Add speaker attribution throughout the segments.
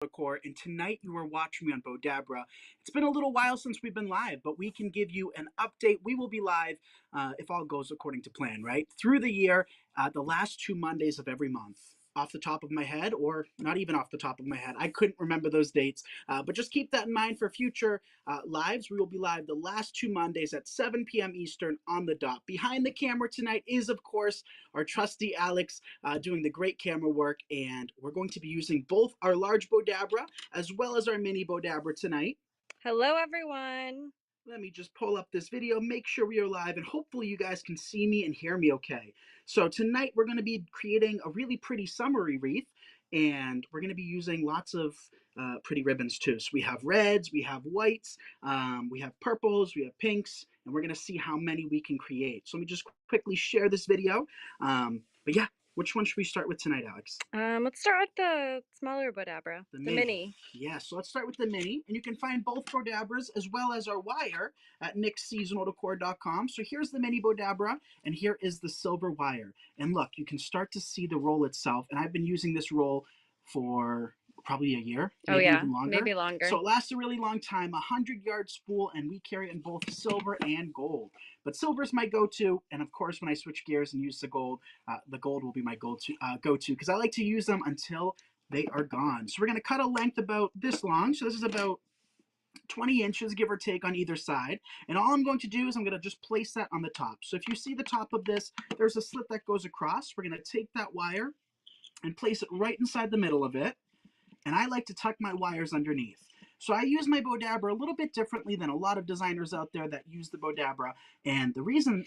Speaker 1: Decor, and tonight you are watching me on Bowdabra. It's been a little while since we've been live, but we can give you an update. We will be live if all goes according to plan, right? Through the year, the last 2 Mondays of every month. Off the top of my head, or not even off the top of my head, I couldn't remember those dates, but just keep that in mind for future lives. We will be live the last 2 Mondays at 7 p.m. Eastern on the dot. Behind the camera tonight is, of course, our trusty Alex doing the great camera work, and we're going to be using both our large Bowdabra as well as our mini Bowdabra tonight.
Speaker 2: Hello, everyone.
Speaker 1: Let me just pull up this video, make sure we are live, and hopefully you guys can see me and hear me okay. So tonight we're going to be creating a really pretty summery wreath, and we're going to be using lots of pretty ribbons too. So we have reds, we have whites, we have purples, we have pinks, and we're going to see how many we can create. So let me just quickly share this video. But yeah, which one should we start with tonight, Alex?
Speaker 2: Let's start with the smaller Bowdabra,
Speaker 1: The
Speaker 2: the
Speaker 1: mini.
Speaker 2: mini.
Speaker 1: Yeah, so let's start with the mini. And you can find both Bowdabras as well as our wire at nicksseasonaldecor.com. So here's the mini Bowdabra, and here is the silver wire. And look, you can start to see the roll itself. And I've been using this roll for probably a year, maybe even longer.
Speaker 2: Maybe longer.
Speaker 1: So it lasts a really long time, 100-yard spool, and we carry it in both silver and gold. But silver's my go-to, and of course, when I switch gears and use the gold will be my go-to because I like to use them until they are gone. So we're going to cut a length about this long. So this is about 20 inches, give or take, on either side. And all I'm going to do is I'm going to just place that on the top. So if you see the top of this, there's a slit that goes across. We're going to take that wire and place it right inside the middle of it. And I like to tuck my wires underneath. So I use my Bowdabra a little bit differently than a lot of designers out there that use the Bowdabra. And the reason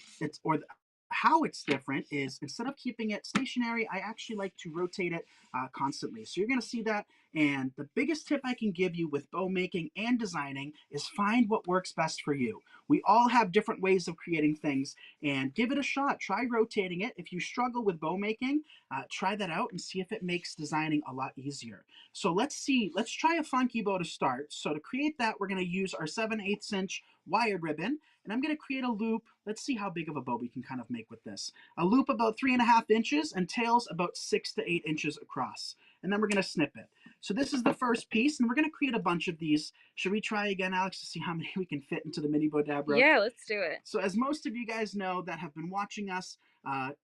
Speaker 1: how it's different is instead of keeping it stationary, I actually like to rotate it constantly. So you're going to see that. And the biggest tip I can give you with bow making and designing is find what works best for you. We all have different ways of creating things, and give it a shot. Try rotating it. If you struggle with bow making, try that out and see if it makes designing a lot easier. So let's try a funky bow to start. So to create that, we're going to use our 7/8 inch wired ribbon, and I'm going to create a loop. Let's see how big of a bow we can kind of make with this. A loop about 3.5 inches and tails about 6 to 8 inches across. And then we're going to snip it. So this is the first piece, and we're going to create a bunch of these. Should we try again, Alex, to see how many we can fit into the mini Bowdabra?
Speaker 2: Yeah, let's do it.
Speaker 1: So as most of you guys know that have been watching us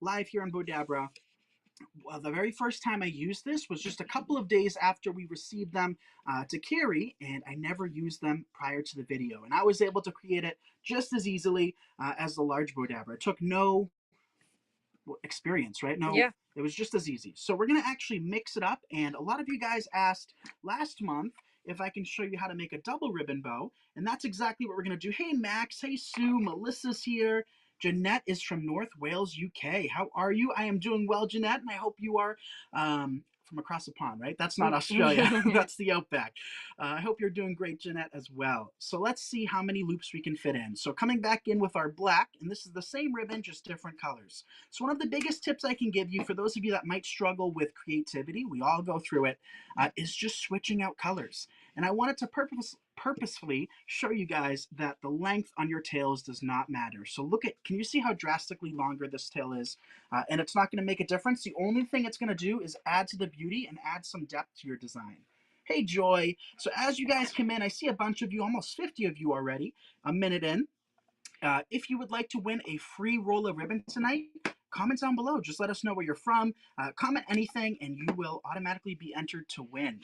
Speaker 1: live here on Bowdabra, well, the very first time I used this was just a couple of days after we received them to carry, and I never used them prior to the video. And I was able to create it just as easily as the large Bowdabra. It took no experience, right?
Speaker 2: Yeah.
Speaker 1: It was just as easy. So we're going to actually mix it up, and a lot of you guys asked last month if I can show you how to make a double ribbon bow, and that's exactly what we're going to do. Hey, Max. Hey, Sue. Melissa's here. Jeanette is from North Wales, UK. How are you? I am doing well, Jeanette, and I hope you are from across the pond, right? That's not Australia. That's the outback. I hope you're doing great, Jeanette, as well. So let's see how many loops we can fit in. So coming back in with our black, and this is the same ribbon, just different colors. So one of the biggest tips I can give you for those of you that might struggle with creativity, we all go through it, is just switching out colors. And I wanted to purposefully show you guys that the length on your tails does not matter. So can you see how drastically longer this tail is? And it's not going to make a difference. The only thing it's going to do is add to the beauty and add some depth to your design. Hey, Joy. So as you guys come in, I see a bunch of you, almost 50 of you already, a minute in. If you would like to win a free roll of ribbon tonight, comment down below. Just let us know where you're from. Comment anything, and you will automatically be entered to win.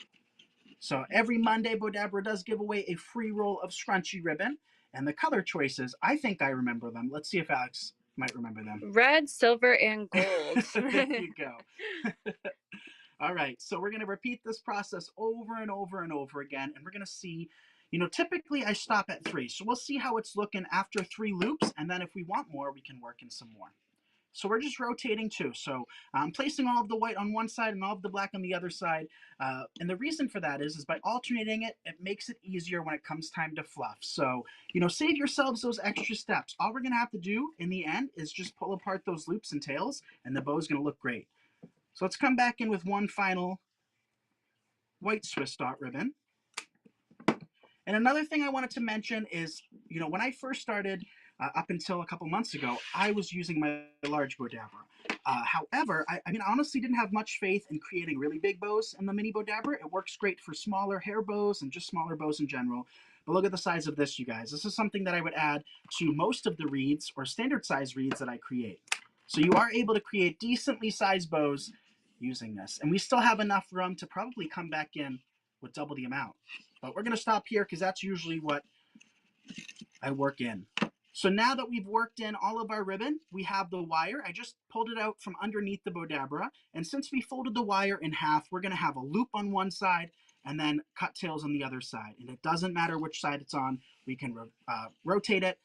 Speaker 1: So every Monday, Bowdabra does give away a free roll of scrunchy ribbon. And the color choices, I think I remember them. Let's see if Alex might remember them.
Speaker 2: Red, silver, and gold.
Speaker 1: There you go. All right, so we're going to repeat this process over and over and over again. And we're going to see, typically I stop at 3. So we'll see how it's looking after 3 loops. And then if we want more, we can work in some more. So we're just rotating too. So I'm placing all of the white on one side and all of the black on the other side. And the reason for that is by alternating it, it makes it easier when it comes time to fluff. So, save yourselves those extra steps. All we're going to have to do in the end is just pull apart those loops and tails, and the bow's going to look great. So let's come back in with one final white Swiss dot ribbon. And another thing I wanted to mention is, when I first started, up until a couple months ago, I was using my large Bowdabra. However, I mean, I honestly didn't have much faith in creating really big bows in the mini Bowdabra. It works great for smaller hair bows and just smaller bows in general. But look at the size of this, you guys. This is something that I would add to most of the reeds or standard size reeds that I create. So you are able to create decently sized bows using this. And we still have enough room to probably come back in with double the amount. But we're going to stop here because that's usually what I work in. So now that we've worked in all of our ribbon, we have the wire. I just pulled it out from underneath the Bowdabra. And since we folded the wire in half, we're going to have a loop on one side and then cut tails on the other side. And it doesn't matter which side it's on. We can rotate it.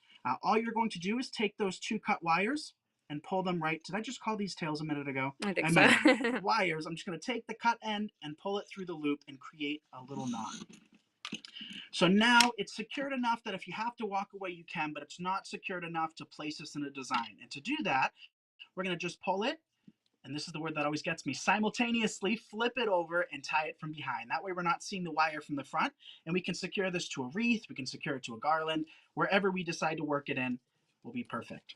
Speaker 1: All you're going to do is take those two cut wires and pull them right. Did I just call these tails a minute ago?
Speaker 2: I think
Speaker 1: might
Speaker 2: so.
Speaker 1: have. Wires. I'm just going to take the cut end and pull it through the loop and create a little knot. So now it's secured enough that if you have to walk away, you can, but it's not secured enough to place this in a design. And to do that, we're going to just pull it, and this is the word that always gets me, simultaneously flip it over and tie it from behind. That way we're not seeing the wire from the front, and we can secure this to a wreath, we can secure it to a garland, wherever we decide to work it in will be perfect.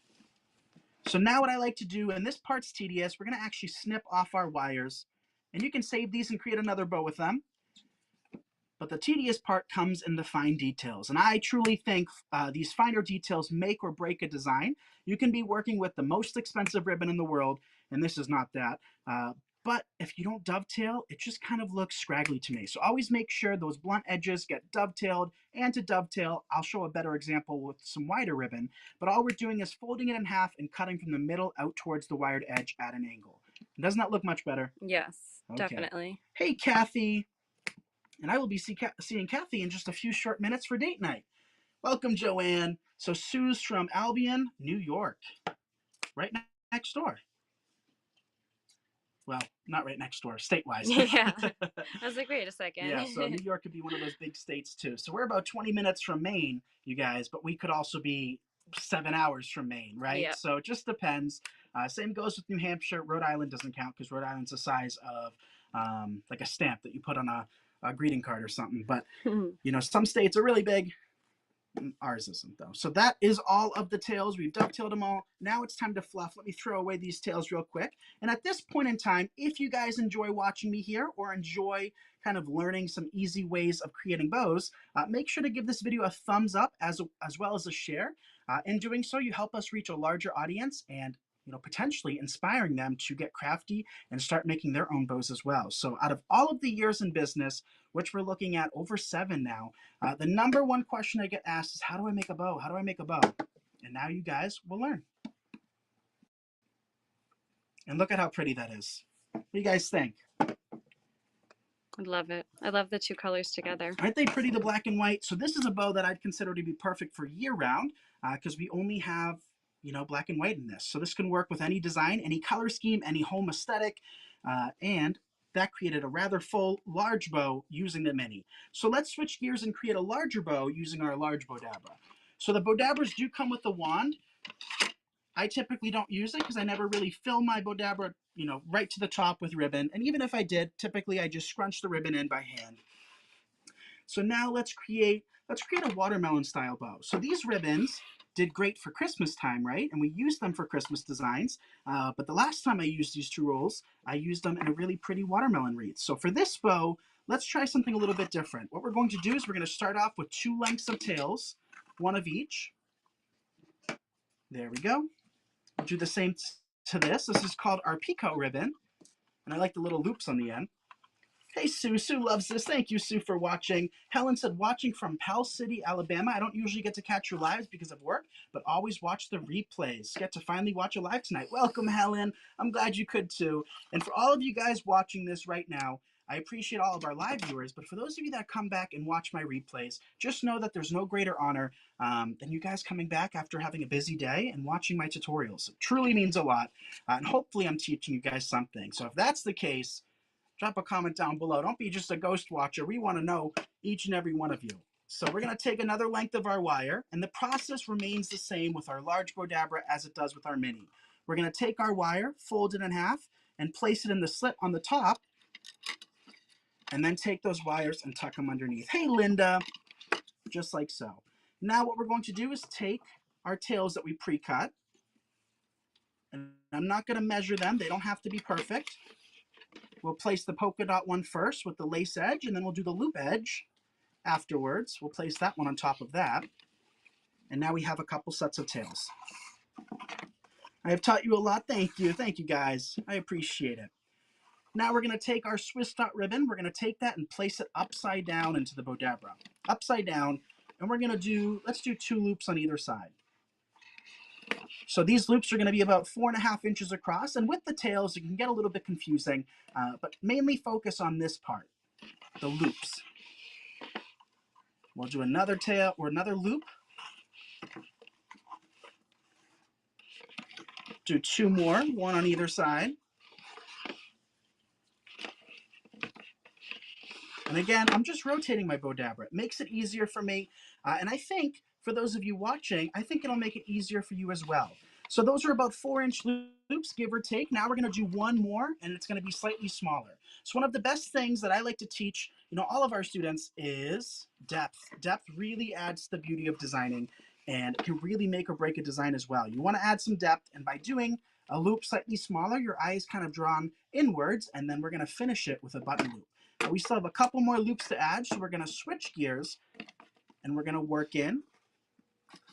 Speaker 1: So now what I like to do, and this part's tedious, we're going to actually snip off our wires, and you can save these and create another bow with them. But the tedious part comes in the fine details. And I truly think these finer details make or break a design. You can be working with the most expensive ribbon in the world, and this is not that. But if you don't dovetail, it just kind of looks scraggly to me. So always make sure those blunt edges get dovetailed. And to dovetail, I'll show a better example with some wider ribbon. But all we're doing is folding it in half and cutting from the middle out towards the wired edge at an angle. Doesn't that look much better?
Speaker 2: Yes,
Speaker 1: okay.
Speaker 2: Definitely.
Speaker 1: Hey, Kathy. And I will be seeing Kathy in just a few short minutes for date night. Welcome, Joanne. So Sue's from Albion, New York, right next door. Well, not right next door, state-wise.
Speaker 2: Yeah. I was like, wait a second.
Speaker 1: Yeah, so New York could be one of those big states too. So we're about 20 minutes from Maine, you guys, but we could also be 7 hours from Maine, right?
Speaker 2: Yep.
Speaker 1: So it just depends. Same goes with New Hampshire. Rhode Island doesn't count because Rhode Island's the size of like a stamp that you put on a greeting card or something. But, you know, some states are really big. Ours isn't, though. So that is all of the tails. We've dovetailed them all. Now it's time to fluff. Let me throw away these tails real quick. And at this point in time, if you guys enjoy watching me here or enjoy kind of learning some easy ways of creating bows, make sure to give this video a thumbs up as well as a share. In doing so, you help us reach a larger audience and potentially inspiring them to get crafty and start making their own bows as well. So out of all of the years in business, which we're looking at over 7 now, the number one question I get asked is, how do I make a bow? How do I make a bow? And now you guys will learn. And look at how pretty that is. What do you guys think?
Speaker 2: I love it. I love the two colors together.
Speaker 1: Aren't they pretty, the black and white? So this is a bow that I'd consider to be perfect for year-round because we only have black and white in this. So this can work with any design, any color scheme, any home aesthetic, and that created a rather full, large bow using the mini. So let's switch gears and create a larger bow using our large Bowdabra. So the Bowdabras do come with a wand. I typically don't use it because I never really fill my Bowdabra, right to the top with ribbon. And even if I did, typically I just scrunch the ribbon in by hand. So now let's create a watermelon style bow. So these ribbons did great for Christmas time, right? And we used them for Christmas designs. But the last time I used these two rolls, I used them in a really pretty watermelon wreath. So for this bow, let's try something a little bit different. What we're going to do is we're going to start off with 2 lengths of tails, 1 of each. There we go. We'll do the same to this. This is called our Pico ribbon. And I like the little loops on the end. Hey, Sue. Sue loves this. Thank you, Sue, for watching. Helen said, watching from Pell City, Alabama. I don't usually get to catch your lives because of work, but always watch the replays. Get to finally watch a live tonight. Welcome, Helen. I'm glad you could, too. And for all of you guys watching this right now, I appreciate all of our live viewers, but for those of you that come back and watch my replays, just know that there's no greater honor than you guys coming back after having a busy day and watching my tutorials. It truly means a lot, and hopefully I'm teaching you guys something. So if that's the case, drop a comment down below. Don't be just a ghost watcher. We want to know each and every one of you. So we're going to take another length of our wire, and the process remains the same with our large Bowdabra as it does with our mini. We're going to take our wire, fold it in half, and place it in the slit on the top, and then take those wires and tuck them underneath. Hey, Linda, just like so. Now what we're going to do is take our tails that we pre-cut, And I'm not going to measure them. They don't have to be perfect. We'll place the polka dot one first with the lace edge, and then we'll do the loop edge afterwards. We'll place that one on top of that. And now we have a couple sets of tails. I have taught you a lot. Thank you. Thank you, guys. I appreciate it. Now we're going to take our Swiss dot ribbon. We're going to take that and place it upside down into the Bowdabra. Upside down. And we're going to do, let's do 2 loops on either side. So these loops are going to be about 4.5 inches across. And with the tails, it can get a little bit confusing, but mainly focus on this part, the loops. We'll do another tail or another loop. Do 2 more, 1 on either side. And again, I'm just rotating my Bowdabra. It makes it easier for me. And I think for those of you watching, I think it'll make it easier for you as well. So those are about 4-inch loops, give or take. Now we're going to do 1 more, and it's going to be slightly smaller. So one of the best things that I like to teach, all of our students is depth. Depth really adds to the beauty of designing and can really make or break a design as well. You want to add some depth, and by doing a loop slightly smaller, your eye is kind of drawn inwards, and then we're going to finish it with a button loop. We still have a couple more loops to add, so we're going to switch gears and we're going to work in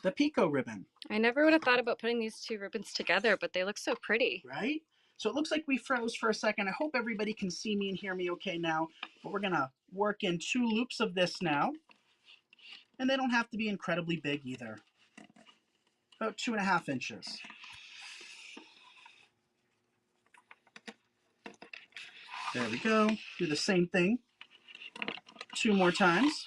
Speaker 1: the picot ribbon.
Speaker 2: I never would have thought about putting these 2 ribbons together, but they look so pretty.
Speaker 1: Right? So it looks like we froze for a second. I hope everybody can see me and hear me okay now. But we're going to work in 2 loops of this now. And they don't have to be incredibly big either. About 2.5 inches. There we go. Do the same thing 2 more times.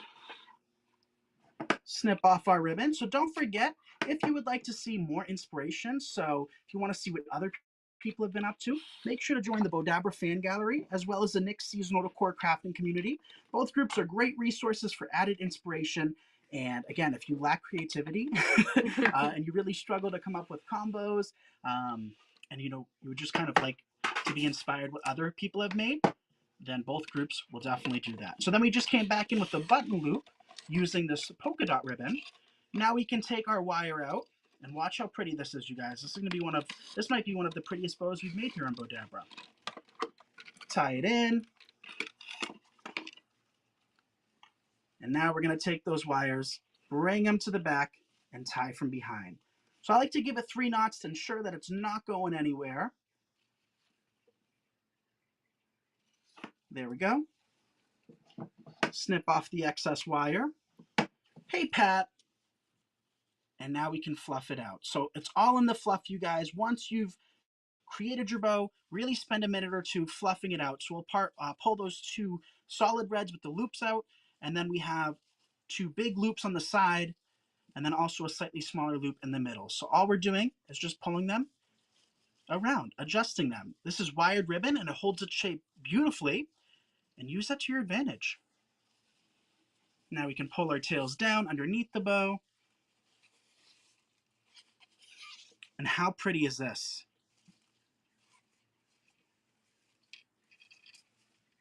Speaker 1: Snip off our ribbon. So don't forget, if you would like to see more inspiration, so if you want to see what other people have been up to, make sure to join the Bowdabra fan gallery as well as the NYX seasonal decor crafting community. Both groups are great resources for added inspiration. And again, if you lack creativity and you really struggle to come up with combos, and you would just kind of like to be inspired what other people have made, then both groups will definitely do that. So then we just came back in with the button loop using this polka dot ribbon. Now we can take our wire out and watch how pretty this is, you guys. This might be one of the prettiest bows we've made here on Bowdabra. Tie it in. And now we're going to take those wires, bring them to the back, and tie from behind. So I like to give it 3 knots to ensure that it's not going anywhere. There we go. Snip off the excess wire. Hey, Pat. And now we can fluff it out. So it's all in the fluff, you guys. Once you've created your bow, really spend a minute or 2 fluffing it out. So we'll pull those 2 solid reds with the loops out, and then we have 2 big loops on the side, and then also a slightly smaller loop in the middle. So all we're doing is just pulling them around, adjusting them. This is wired ribbon, and it holds its shape beautifully, and use that to your advantage. Now we can pull our tails down underneath the bow. And how pretty is this?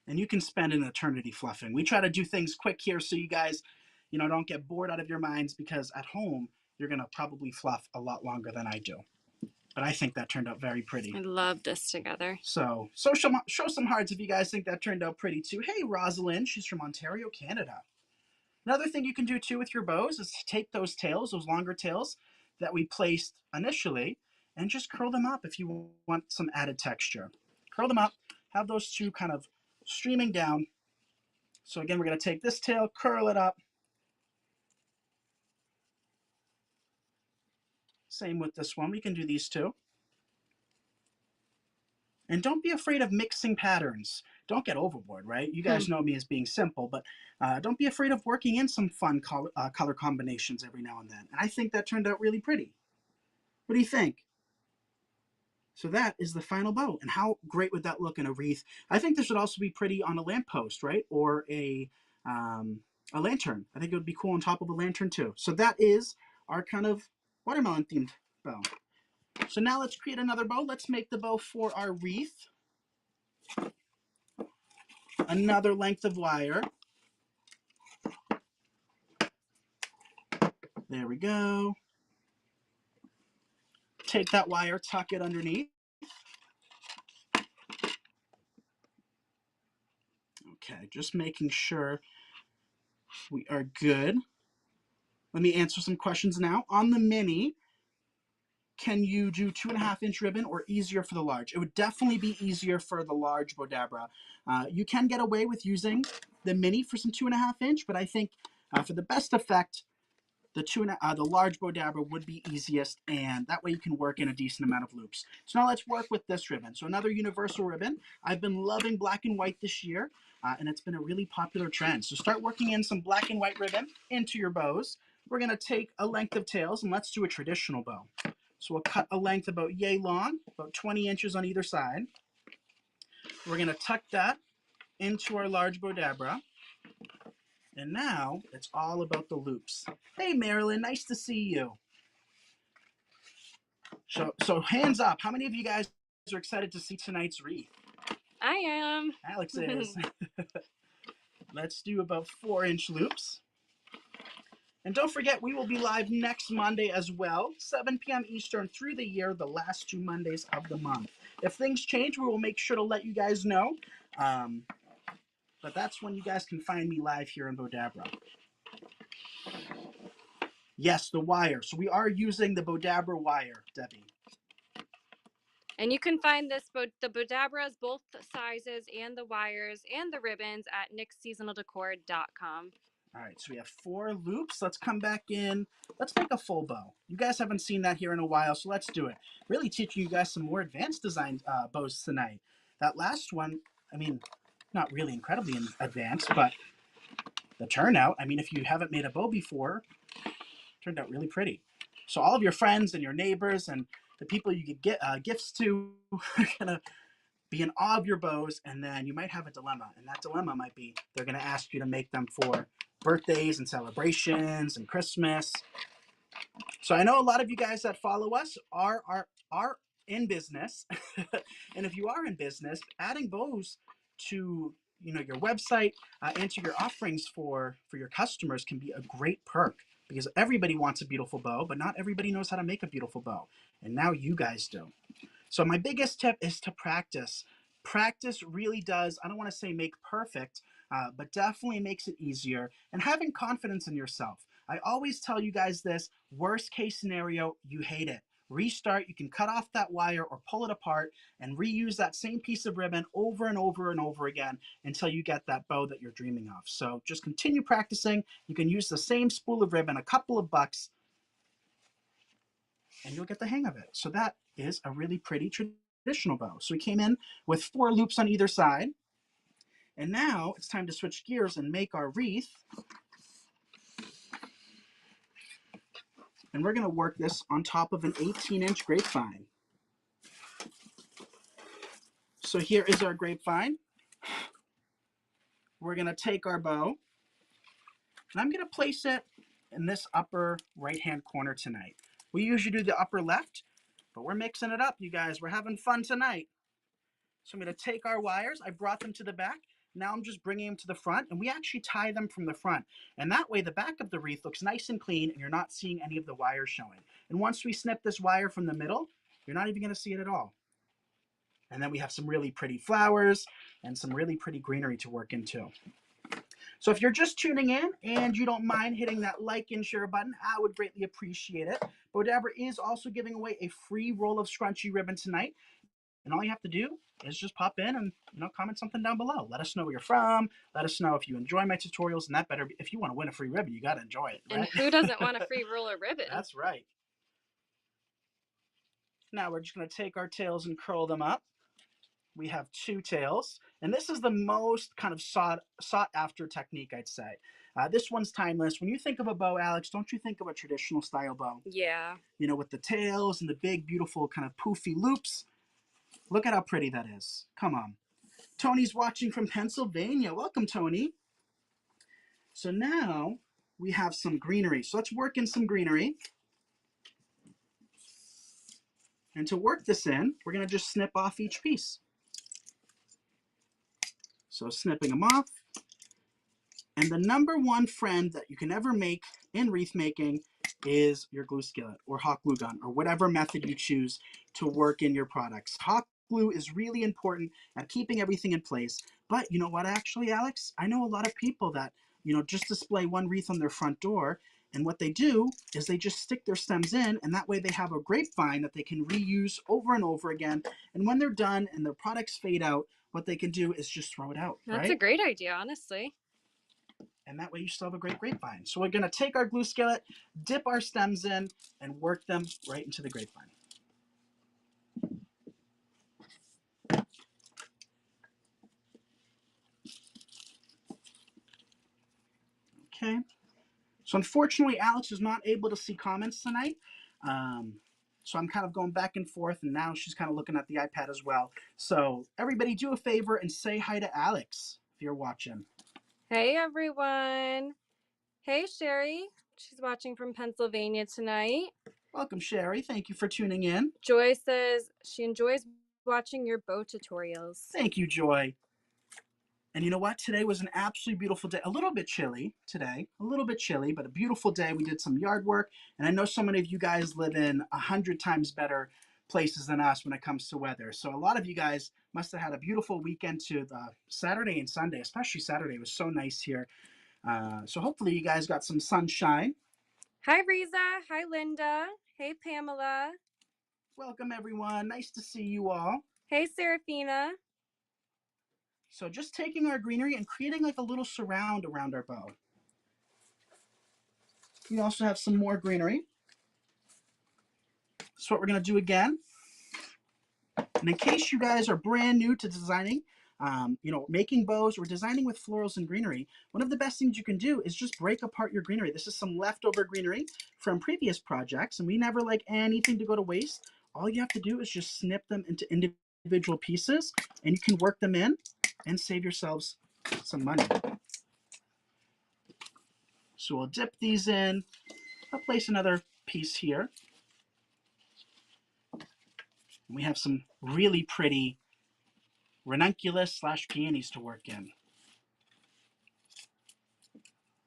Speaker 1: And you can spend an eternity fluffing. We try to do things quick here so you guys, don't get bored out of your minds, because at home, you're going to probably fluff a lot longer than I do. But I think that turned out very pretty.
Speaker 2: I love this together.
Speaker 1: So show some hearts if you guys think that turned out pretty too. Hey, Rosalind, she's from Ontario, Canada. Another thing you can do too with your bows is take those tails, those longer tails that we placed initially, and just curl them up if you want some added texture. Curl them up, have those 2 kind of streaming down. So again, we're going to take this tail, curl it up. Same with this one. We can do these 2. And don't be afraid of mixing patterns. Don't get overboard, right? You guys know me as being simple, but don't be afraid of working in some fun color combinations every now and then. And I think that turned out really pretty. What do you think? So that is the final bow. And how great would that look in a wreath? I think this would also be pretty on a lamppost, right? Or a lantern. I think it would be cool on top of a lantern too. So that is our kind of watermelon themed bow. So now let's create another bow. Let's make the bow for our wreath. Another length of wire. There we go. take that wire, tuck it underneath. Okay, just making sure we are good. Let me answer some questions now. On the mini, can you do 2.5 inch ribbon or easier for the large? It would definitely be easier for the large Bowdabra. You can get away with using the mini for some 2.5 inch, but I think for the best effect, the large Bowdabra would be easiest, and that way you can work in a decent amount of loops. So now let's work with this ribbon. So another universal ribbon. I've been loving black and white this year, and it's been a really popular trend. So start working in some black and white ribbon into your bows. We're gonna take a length of tails, and let's do a traditional bow. So we'll cut a length about yay long, about 20 inches on either side. We're gonna tuck that into our large Bowdabra. And now it's all about the loops. Hey, Marilyn, nice to see you. So hands up. How many of you guys are excited to see tonight's wreath?
Speaker 2: I am.
Speaker 1: Alex is. Let's do about 4-inch loops. And don't forget, we will be live next Monday as well, 7 p.m. Eastern through the year, the last 2 Mondays of the month. If things change, we will make sure to let you guys know. But that's when you guys can find me live here in Bowdabra. Yes, the wire. So we are using the Bowdabra wire, Debbie.
Speaker 2: And you can find the Bowdabras, both sizes, and the wires and the ribbons at nicksseasonaldecor.com.
Speaker 1: All right, so we have 4 loops. Let's come back in. Let's make a full bow. You guys haven't seen that here in a while, so let's do it. Really teaching you guys some more advanced design bows tonight. That last one, I mean, not really incredibly advanced, but the turnout, I mean, if you haven't made a bow before, turned out really pretty. So all of your friends and your neighbors and the people you could get gifts to are gonna be in awe of your bows, and then you might have a dilemma, and that dilemma might be they're gonna ask you to make them for birthdays and celebrations and Christmas. So I know a lot of you guys that follow us are in business, and if you are in business, adding bows to your website and to your offerings for your customers can be a great perk, because everybody wants a beautiful bow, but not everybody knows how to make a beautiful bow, and now you guys do. So my biggest tip is to practice. Practice really does, I don't want to say make perfect, but definitely makes it easier. And having confidence in yourself. I always tell you guys this: worst case scenario, you hate it. Restart, you can cut off that wire or pull it apart and reuse that same piece of ribbon over and over and over again until you get that bow that you're dreaming of. So just continue practicing. You can use the same spool of ribbon a couple of bucks and you'll get the hang of it. So that is a really pretty traditional bow. So we came in with 4 loops on either side. And now it's time to switch gears and make our wreath. And we're going to work this on top of an 18-inch grapevine. So here is our grapevine. We're going to take our bow, and I'm going to place it in this upper right-hand corner tonight. We usually do the upper left, but we're mixing it up, you guys. We're having fun tonight. So I'm going to take our wires. I brought them to the back. Now I'm just bringing them to the front, and we actually tie them from the front. And that way the back of the wreath looks nice and clean, and you're not seeing any of the wires showing. And once we snip this wire from the middle, you're not even going to see it at all. And then we have some really pretty flowers and some really pretty greenery to work into. So if you're just tuning in and you don't mind hitting that like and share button, I would greatly appreciate it. Bowdabra is also giving away a free roll of scrunchy ribbon tonight. And all you have to do is just pop in and comment something down below. Let us know where you're from. Let us know if you enjoy my tutorials, and that better be, if you want to win a free ribbon, you got to enjoy it. Right?
Speaker 2: And who doesn't want a free roll of ribbon?
Speaker 1: That's right. Now we're just going to take our tails and curl them up. We have 2 tails, and this is the most kind of sought after technique, I'd say. This one's timeless. When you think of a bow, Alex, don't you think of a traditional style bow?
Speaker 2: Yeah.
Speaker 1: With the tails and the big, beautiful kind of poofy loops. Look at how pretty that is. Come on. Tony's watching from Pennsylvania. Welcome, Tony. So now we have some greenery. So let's work in some greenery. And to work this in, we're going to just snip off each piece. So snipping them off. And the number one friend that you can ever make in wreath making is your glue skillet or hot glue gun or whatever method you choose to work in your products. Hot glue is really important at keeping everything in place. But you know what, actually, Alex? I know a lot of people that, just display one wreath on their front door. And what they do is they just stick their stems in, and that way they have a grapevine that they can reuse over and over again. And when they're done and their products fade out, what they can do is just throw it out,
Speaker 2: That's a
Speaker 1: right?
Speaker 2: great idea, honestly.
Speaker 1: And that way you still have a great grapevine. So we're going to take our glue skillet, dip our stems in, and work them right into the grapevine. Okay. So unfortunately, Alex is not able to see comments tonight. So I'm kind of going back and forth, and now she's kind of looking at the iPad as well. So everybody do a favor and say hi to Alex if you're watching.
Speaker 2: Hey, everyone. Hey, Sherry. She's watching from Pennsylvania tonight.
Speaker 1: Welcome, Sherry. Thank you for tuning in.
Speaker 2: Joy says she enjoys watching your bow tutorials.
Speaker 1: Thank you, Joy. And you know what? Today was an absolutely beautiful day. A little bit chilly today, a little bit chilly, but a beautiful day. We did some yard work, and I know so many of you guys live in 100 times better places than us when it comes to weather. So a lot of you guys must have had a beautiful weekend to the Saturday and Sunday, especially Saturday. It was so nice here. So hopefully you guys got some sunshine.
Speaker 2: Hi, Riza. Hi, Linda. Hey, Pamela.
Speaker 1: Welcome, everyone. Nice to see you all.
Speaker 2: Hey, Serafina.
Speaker 1: So just taking our greenery and creating like a little surround around our bow. We also have some more greenery. So what we're going to do again, and in case you guys are brand new to designing, making bows or designing with florals and greenery, one of the best things you can do is just break apart your greenery. This is some leftover greenery from previous projects, and we never like anything to go to waste. All you have to do is just snip them into individual pieces, and you can work them in and save yourselves some money. So we'll dip these in. I'll place another piece here. We have some really pretty ranunculus / peonies to work in.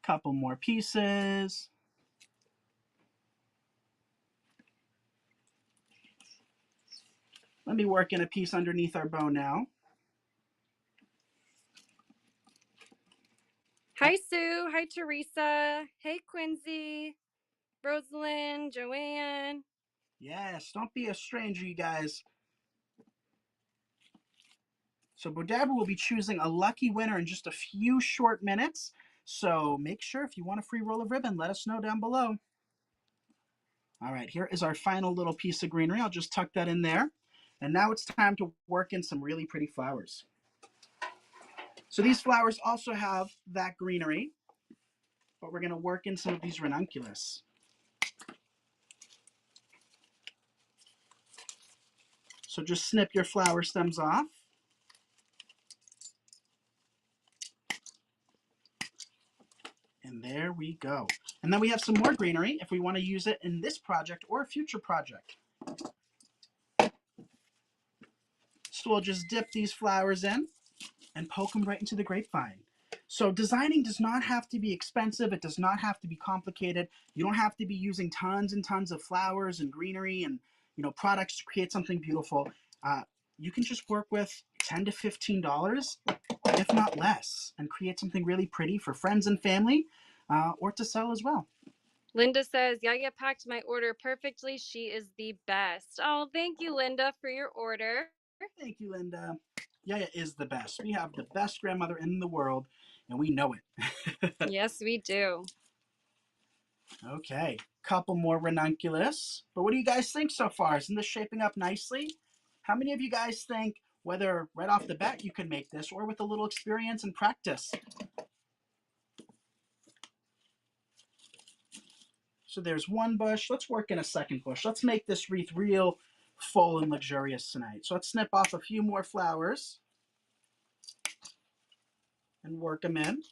Speaker 1: Couple more pieces. Let me work in a piece underneath our bow now.
Speaker 2: Hi, Sue. Hi, Teresa. Hey, Quincy. Rosalind, Joanne.
Speaker 1: Yes, don't be a stranger, you guys. So Bowdabra will be choosing a lucky winner in just a few short minutes. So make sure if you want a free roll of ribbon, let us know down below. All right, here is our final little piece of greenery. I'll just tuck that in there. And now it's time to work in some really pretty flowers. So these flowers also have that greenery, but we're going to work in some of these ranunculus. So just snip your flower stems off. And there we go. And then we have some more greenery if we want to use it in this project or a future project. So we'll just dip these flowers in and poke them right into the grapevine. So designing does not have to be expensive. It does not have to be complicated. You don't have to be using tons and tons of flowers and greenery and products to create something beautiful. You can just work with $10 to $15, if not less, and create something really pretty for friends and family, or to sell as well.
Speaker 2: Linda says, Yaya packed my order perfectly. She is the best. Oh, thank you, Linda, for your order.
Speaker 1: Thank you, Linda. Yaya is the best. We have the best grandmother in the world, and we know it.
Speaker 2: Yes, we do.
Speaker 1: Okay, couple more ranunculus. But what do you guys think so far? Isn't this shaping up nicely? How many of you guys think, whether right off the bat you can make this or with a little experience and practice? So there's one bush. Let's work in a second bush. Let's make this wreath real full and luxurious tonight. So let's snip off a few more flowers and work them in.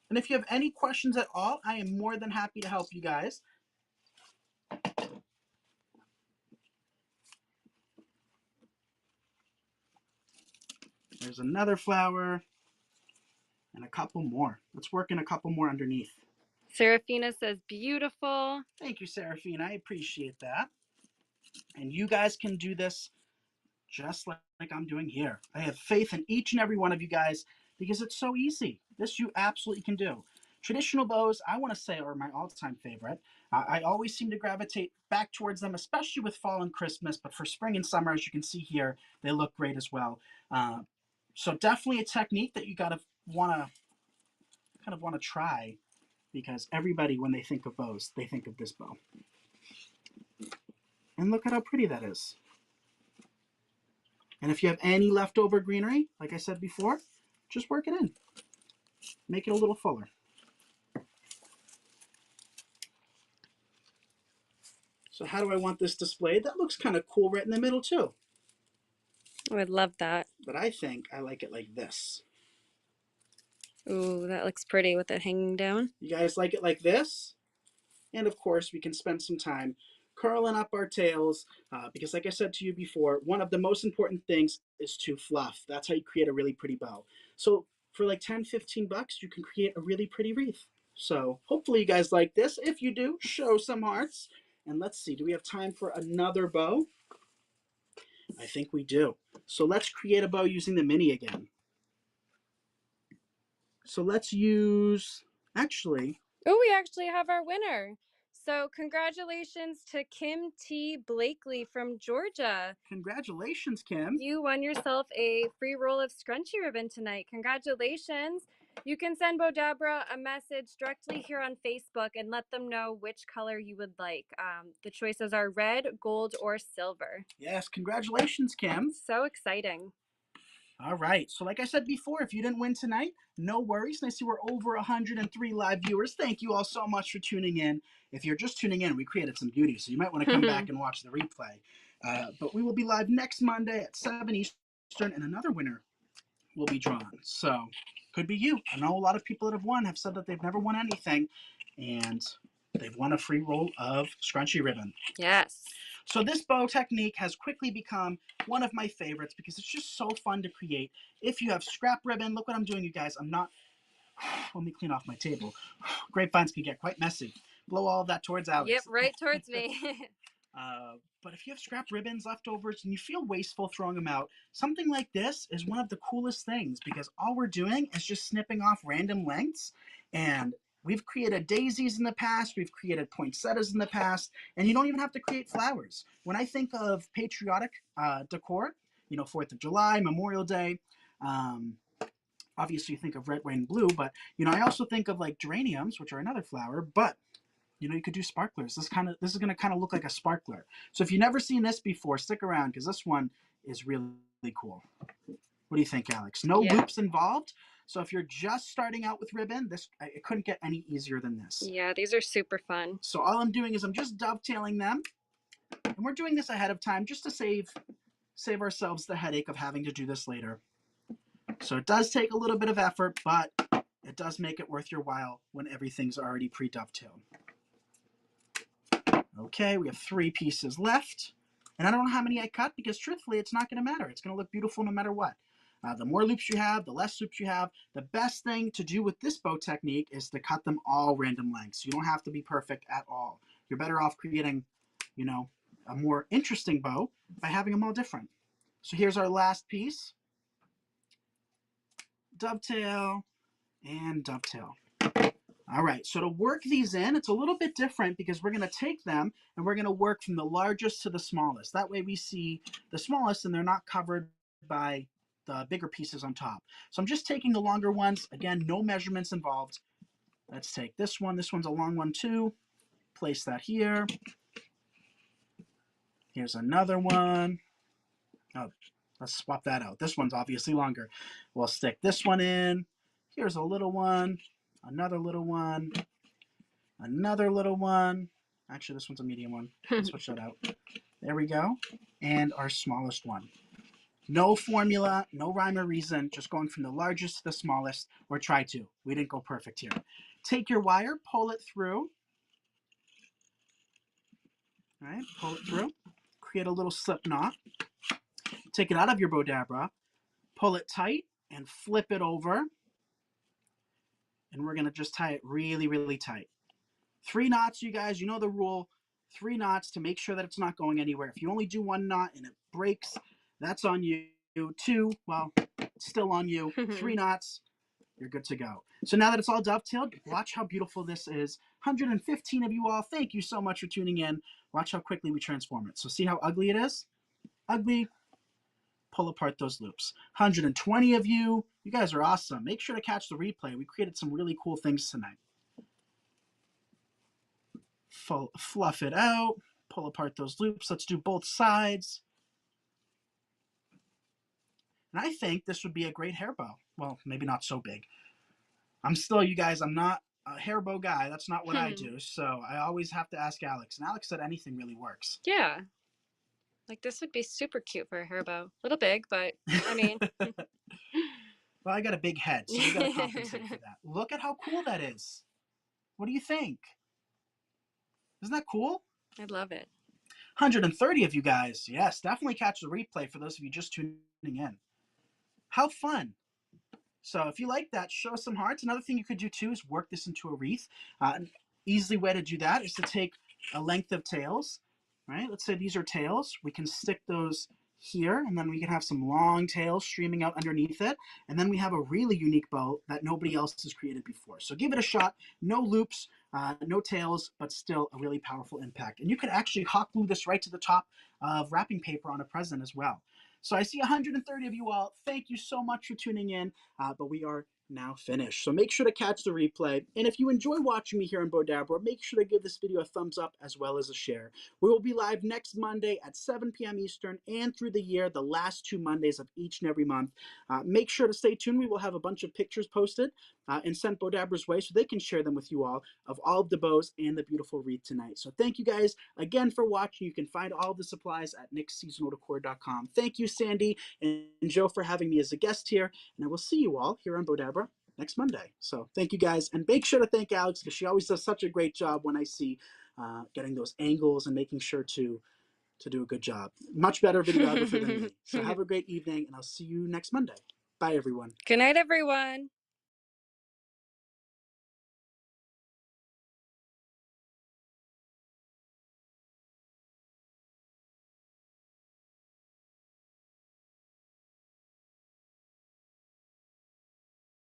Speaker 1: And if you have any questions at all, I am more than happy to help you guys. There's another flower and a couple more. Let's work in a couple more underneath.
Speaker 2: Serafina says beautiful.
Speaker 1: Thank you, Seraphine. I appreciate that. And you guys can do this just like I'm doing here. I have faith in each and every one of you guys because it's so easy. This you absolutely can do. Traditional bows, I want to say, are my all-time favorite. I always seem to gravitate back towards them, especially with fall and Christmas. But for spring and summer, as you can see here, they look great as well. So definitely a technique that you gotta want to try because everybody, when they think of bows, they think of this bow. And look at how pretty that is. And if you have any leftover greenery, like I said before, just work it in. Make it a little fuller. So how do I want this displayed? That looks kind of cool right in the middle too.
Speaker 2: I would love that.
Speaker 1: But I think I like it like this.
Speaker 2: Ooh, that looks pretty with it hanging down.
Speaker 1: You guys like it like this? And of course, we can spend some time curling up our tails because like I said to you before, one of the most important things is to fluff. That's how you create a really pretty bow. So for like 10, 15 bucks, you can create a really pretty wreath. So hopefully you guys like this. If you do, show some hearts. And let's see, do we have time for another bow? I think we do. So let's create a bow using the mini again. So let's use, actually.
Speaker 2: Oh, we actually have our winner. So congratulations to Kim T. Blakely from Georgia.
Speaker 1: Congratulations, Kim.
Speaker 2: You won yourself a free roll of scrunchy ribbon tonight. Congratulations. You can send Bowdabra a message directly here on Facebook and let them know which color you would like. The choices are red, gold, or silver.
Speaker 1: Yes, congratulations, Kim.
Speaker 2: So exciting.
Speaker 1: All right. So like I said before, if you didn't win tonight, no worries. And I see we're over 103 live viewers. Thank you all so much for tuning in. If you're just tuning in, we created some beauty, so you might want to come back and watch the replay. But we will be live next Monday at 7 Eastern, and another winner will be drawn. So could be you. I know a lot of people that have won have said that they've never won anything, and they've won a free roll of scrunchy ribbon.
Speaker 2: Yes.
Speaker 1: So this bow technique has quickly become one of my favorites because it's just so fun to create. If you have scrap ribbon, look what I'm doing, you guys. I'm not, let me clean off my table. Grapevines can get quite messy. Blow all of that towards Alex.
Speaker 2: Yep, right towards me.
Speaker 1: But if you have scrap ribbons, leftovers, and you feel wasteful throwing them out, something like this is one of the coolest things because all we're doing is just snipping off random lengths. And we've created daisies in the past, we've created poinsettias in the past, and you don't even have to create flowers. When I think of patriotic decor, 4th of July, Memorial Day, obviously you think of red, white, and blue, but I also think of like geraniums, which are another flower, but you could do sparklers. This is going to kind of look like a sparkler. So if you've never seen this before, stick around because this one is really, really cool. What do you think, Alex? No loops involved. So if you're just starting out with ribbon, it couldn't get any easier than this.
Speaker 2: Yeah, these are super fun.
Speaker 1: So all I'm doing is I'm just dovetailing them. And we're doing this ahead of time just to save ourselves the headache of having to do this later. So it does take a little bit of effort, but it does make it worth your while when everything's already pre-dovetailed. Okay, we have 3 pieces left. And I don't know how many I cut because truthfully, it's not going to matter. It's going to look beautiful no matter what. The more loops you have, the less loops you have. The best thing to do with this bow technique is to cut them all random lengths. You don't have to be perfect at all. You're better off creating, a more interesting bow by having them all different. So here's our last piece. Dovetail and dovetail. All right, so to work these in, it's a little bit different because we're going to take them and we're going to work from the largest to the smallest. That way we see the smallest and they're not covered by the bigger pieces on top. So I'm just taking the longer ones. Again, no measurements involved. Let's take this one. This one's a long one too. Place that here. Here's another one. Oh, let's swap that out. This one's obviously longer. We'll stick this one in. Here's a little one. Another little one. Another little one. Actually, this one's a medium one. Let's switch that out. There we go. And our smallest one. No formula, no rhyme or reason, just going from the largest to the smallest, or try to. We didn't go perfect here. Take your wire, pull it through. All right, pull it through. Create a little slip knot. Take it out of your Bowdabra, pull it tight, and flip it over. And we're going to just tie it really, really tight. 3 knots, you guys, you know the rule. 3 knots to make sure that it's not going anywhere. If you only do 1 knot and it breaks, that's on you. 2, well, it's still on you. 3 knots, you're good to go. So now that it's all dovetailed, watch how beautiful this is. 115 of you all, thank you so much for tuning in. Watch how quickly we transform it. So see how ugly it is? Ugly, pull apart those loops. 120 of you, you guys are awesome. Make sure to catch the replay. We created some really cool things tonight. Fluff it out, pull apart those loops. Let's do both sides. And I think this would be a great hair bow. Well, maybe not so big. I'm still, you guys, I'm not a hair bow guy. That's not what I do. So I always have to ask Alex. And Alex said anything really works.
Speaker 2: Yeah. Like this would be super cute for a hair bow. A little big, but I mean.
Speaker 1: Well, I got a big head, so we got to compensate for that. Look at how cool that is. What do you think? Isn't that cool?
Speaker 2: I love it.
Speaker 1: 130 of you guys. Yes, definitely catch the replay for those of you just tuning in. How fun. So if you like that, show some hearts. Another thing you could do too is work this into a wreath. An easy way to do that is to take a length of tails, right? Let's say these are tails. We can stick those here, and then we can have some long tails streaming out underneath it. And then we have a really unique bow that nobody else has created before. So give it a shot. No loops, no tails, but still a really powerful impact. And you could actually hot glue this right to the top of wrapping paper on a present as well. So I see 130 of you all. Thank you so much for tuning in, but we are now finished. So make sure to catch the replay. And if you enjoy watching me here on Bowdabra, make sure to give this video a thumbs up as well as a share. We will be live next Monday at 7 p.m. Eastern and through the year, the last 2 Mondays of each and every month. Make sure to stay tuned. We will have a bunch of pictures posted and sent Bowdabra's way so they can share them with you all of the bows and the beautiful wreath tonight. So thank you guys again for watching. You can find all the supplies at nicksseasonaldecor.com. Thank you, Sandy and Joe, for having me as a guest here. And I will see you all here on Bowdabra next Monday. So thank you guys. And make sure to thank Alex because she always does such a great job when I see getting those angles and making sure to do a good job. Much better videographer than me. So have a great evening and I'll see you next Monday. Bye, everyone.
Speaker 2: Good night, everyone.